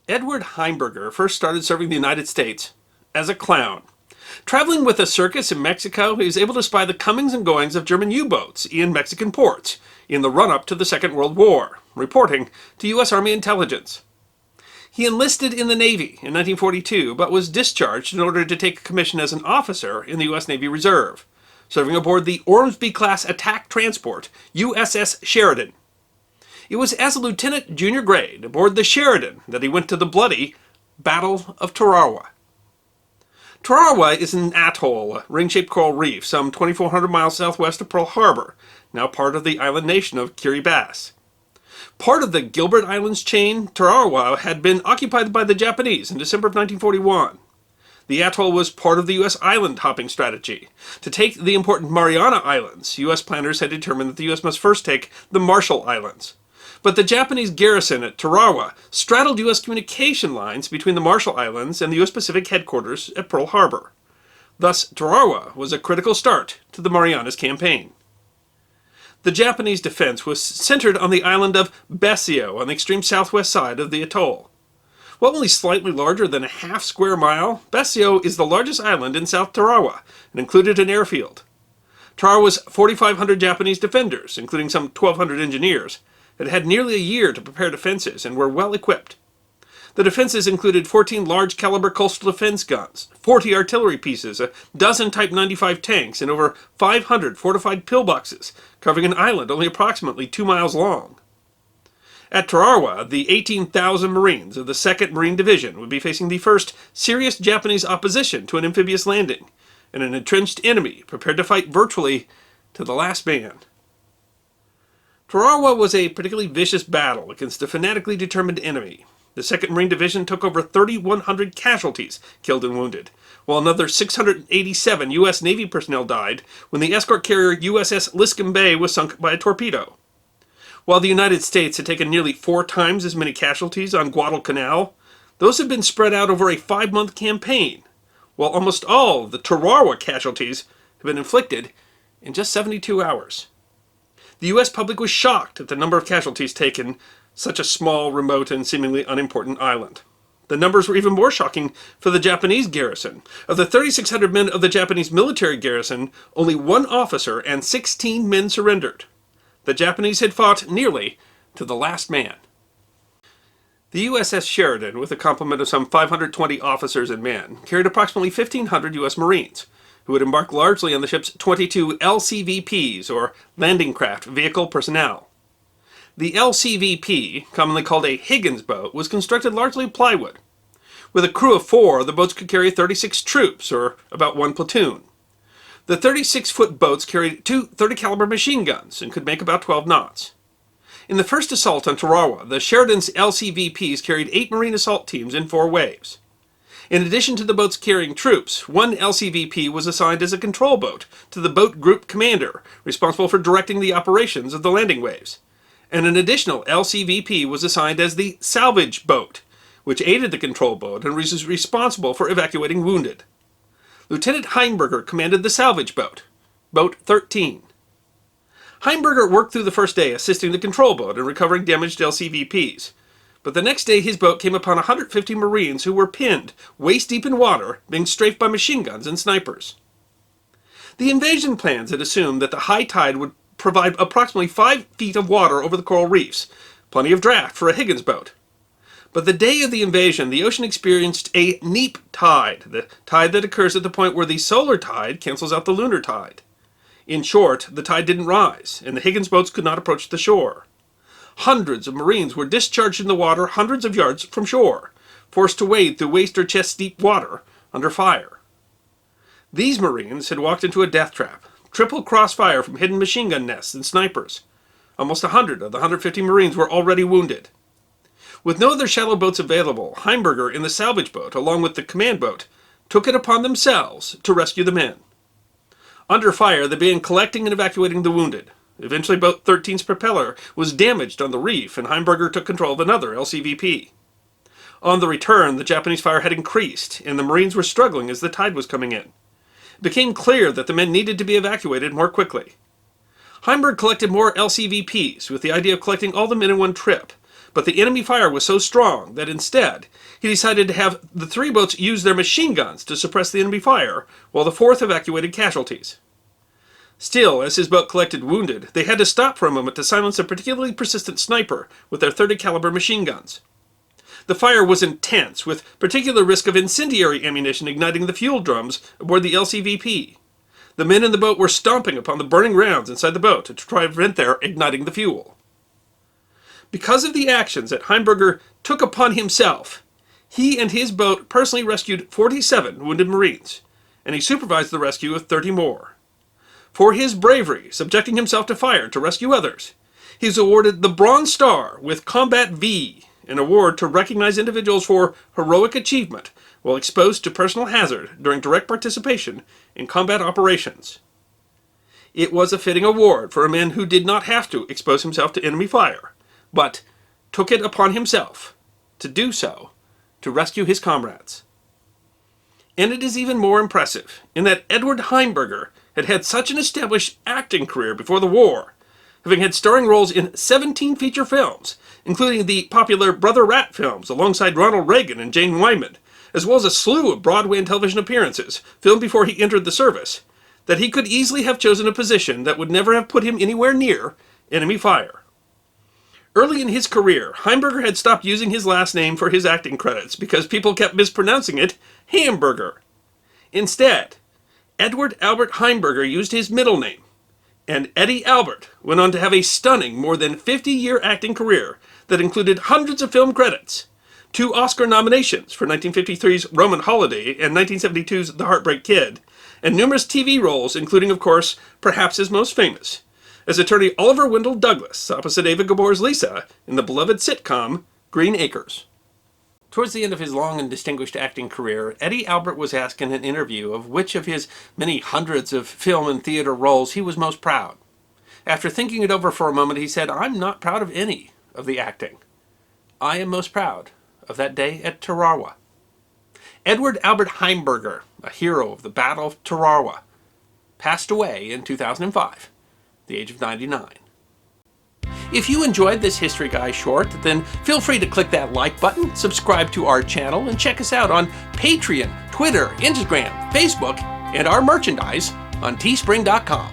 Edward Heimberger first started serving the United States as a clown. Traveling with a circus in Mexico, he was able to spy the comings and goings of German U-boats in Mexican ports in the run-up to the Second World War, reporting to U.S. Army intelligence. He enlisted in the Navy in 1942, but was discharged in order to take a commission as an officer in the U.S. Navy Reserve, serving aboard the Ormsby-class attack transport USS Sheridan. It was as a lieutenant junior grade aboard the Sheridan that he went to the bloody Battle of Tarawa. Tarawa is an atoll, a ring-shaped coral reef, some 2,400 miles southwest of Pearl Harbor, now part of the island nation of Kiribati. Part of the Gilbert Islands chain, Tarawa had been occupied by the Japanese in December of 1941. The atoll was part of the U.S. island hopping strategy. To take the important Mariana Islands, U.S. planners had determined that the U.S. must first take the Marshall Islands. But the Japanese garrison at Tarawa straddled U.S. communication lines between the Marshall Islands and the U.S. Pacific headquarters at Pearl Harbor. Thus, Tarawa was a critical start to the Marianas campaign. The Japanese defense was centered on the island of Besio on the extreme southwest side of the atoll. While only slightly larger than a half square mile, Besio is the largest island in South Tarawa and included an airfield. Tarawa's 4,500 Japanese defenders, including some 1,200 engineers, had had nearly a year to prepare defenses and were well equipped. The defenses included 14 large-caliber coastal defense guns, 40 artillery pieces, a dozen Type 95 tanks, and over 500 fortified pillboxes, covering an island only approximately 2 miles long. At Tarawa, the 18,000 Marines of the 2nd Marine Division would be facing the first serious Japanese opposition to an amphibious landing, and an entrenched enemy prepared to fight virtually to the last man. Tarawa was a particularly vicious battle against a fanatically determined enemy. The 2nd Marine Division took over 3,100 casualties, killed and wounded, while another 687 U.S. Navy personnel died when the escort carrier USS Liscum Bay was sunk by a torpedo. While the United States had taken nearly 4 times as many casualties on Guadalcanal, those had been spread out over a 5-month campaign, while almost all of the Tarawa casualties had been inflicted in just 72 hours. The U.S. public was shocked at the number of casualties taken such a small, remote, and seemingly unimportant island. The numbers were even more shocking for the Japanese garrison. Of the 3,600 men of the Japanese military garrison, only 1 officer and 16 men surrendered. The Japanese had fought nearly to the last man. The USS Sheridan, with a complement of some 520 officers and men, carried approximately 1,500 U.S. Marines, who would embark largely on the ship's 22 LCVPs, or Landing Craft Vehicle Personnel. The LCVP, commonly called a Higgins boat, was constructed largely of plywood. With a crew of 4, the boats could carry 36 troops, or about 1 platoon. The 36-foot boats carried 2 30-caliber machine guns and could make about 12 knots. In the first assault on Tarawa, the Sheridan's LCVPs carried 8 Marine assault teams in 4 waves. In addition to the boats carrying troops, 1 LCVP was assigned as a control boat to the boat group commander, responsible for directing the operations of the landing waves. And an additional LCVP was assigned as the salvage boat, which aided the control boat and was responsible for evacuating wounded. Lieutenant Heimberger commanded the salvage boat, Boat 13. Heimberger worked through the first day assisting the control boat in recovering damaged LCVPs. But the next day his boat came upon 150 Marines who were pinned, waist-deep in water, being strafed by machine guns and snipers. The invasion plans had assumed that the high tide would provide approximately 5 feet of water over the coral reefs, plenty of draft for a Higgins boat. But the day of the invasion, the ocean experienced a neap tide, the tide that occurs at the point where the solar tide cancels out the lunar tide. In short, the tide didn't rise, and the Higgins boats could not approach the shore. Hundreds of Marines were discharged in the water hundreds of yards from shore, forced to wade through waist or chest deep water under fire. These Marines had walked into a death trap, triple crossfire from hidden machine gun nests and snipers. Almost 100 of the 150 Marines were already wounded. With no other shallow boats available, Heimberger in the salvage boat, along with the command boat, took it upon themselves to rescue the men. Under fire, they began collecting and evacuating the wounded. Eventually, Boat 13's propeller was damaged on the reef, and Heimberger took control of another LCVP. On the return, the Japanese fire had increased, and the Marines were struggling as the tide was coming in. It became clear that the men needed to be evacuated more quickly. Heimberger collected more LCVPs, with the idea of collecting all the men in one trip, but the enemy fire was so strong that instead he decided to have the 3 boats use their machine guns to suppress the enemy fire, while the 4th evacuated casualties. Still, as his boat collected wounded, they had to stop for a moment to silence a particularly persistent sniper with their .30 caliber machine guns. The fire was intense, with particular risk of incendiary ammunition igniting the fuel drums aboard the LCVP. The men in the boat were stomping upon the burning rounds inside the boat to try to prevent their igniting the fuel. Because of the actions that Heimberger took upon himself, he and his boat personally rescued 47 wounded Marines, and he supervised the rescue of 30 more. For his bravery, subjecting himself to fire to rescue others, he was awarded the Bronze Star with Combat V, an award to recognize individuals for heroic achievement while exposed to personal hazard during direct participation in combat operations. It was a fitting award for a man who did not have to expose himself to enemy fire, but took it upon himself to do so to rescue his comrades. And it is even more impressive in that Edward Heimberger had had such an established acting career before the war, having had starring roles in 17 feature films, including the popular Brother Rat films alongside Ronald Reagan and Jane Wyman, as well as a slew of Broadway and television appearances filmed before he entered the service, that he could easily have chosen a position that would never have put him anywhere near enemy fire. Early in his career, Heimberger had stopped using his last name for his acting credits because people kept mispronouncing it Heimberger. Instead, Edward Albert Heimberger used his middle name, and Eddie Albert went on to have a stunning more than 50-year acting career that included hundreds of film credits, 2 Oscar nominations for 1953's Roman Holiday and 1972's The Heartbreak Kid, and numerous TV roles, including, of course, perhaps his most famous, as attorney Oliver Wendell Douglas opposite Ava Gabor's Lisa in the beloved sitcom Green Acres. Towards the end of his long and distinguished acting career, Eddie Albert was asked in an interview of which of his many hundreds of film and theater roles he was most proud. After thinking it over for a moment, he said, "I'm not proud of any of the acting. I am most proud of that day at Tarawa." Edward Albert Heimberger, a hero of the Battle of Tarawa, passed away in 2005, the age of 99. If you enjoyed this History Guy short, then feel free to click that like button, subscribe to our channel, and check us out on Patreon, Twitter, Instagram, Facebook, and our merchandise on teespring.com.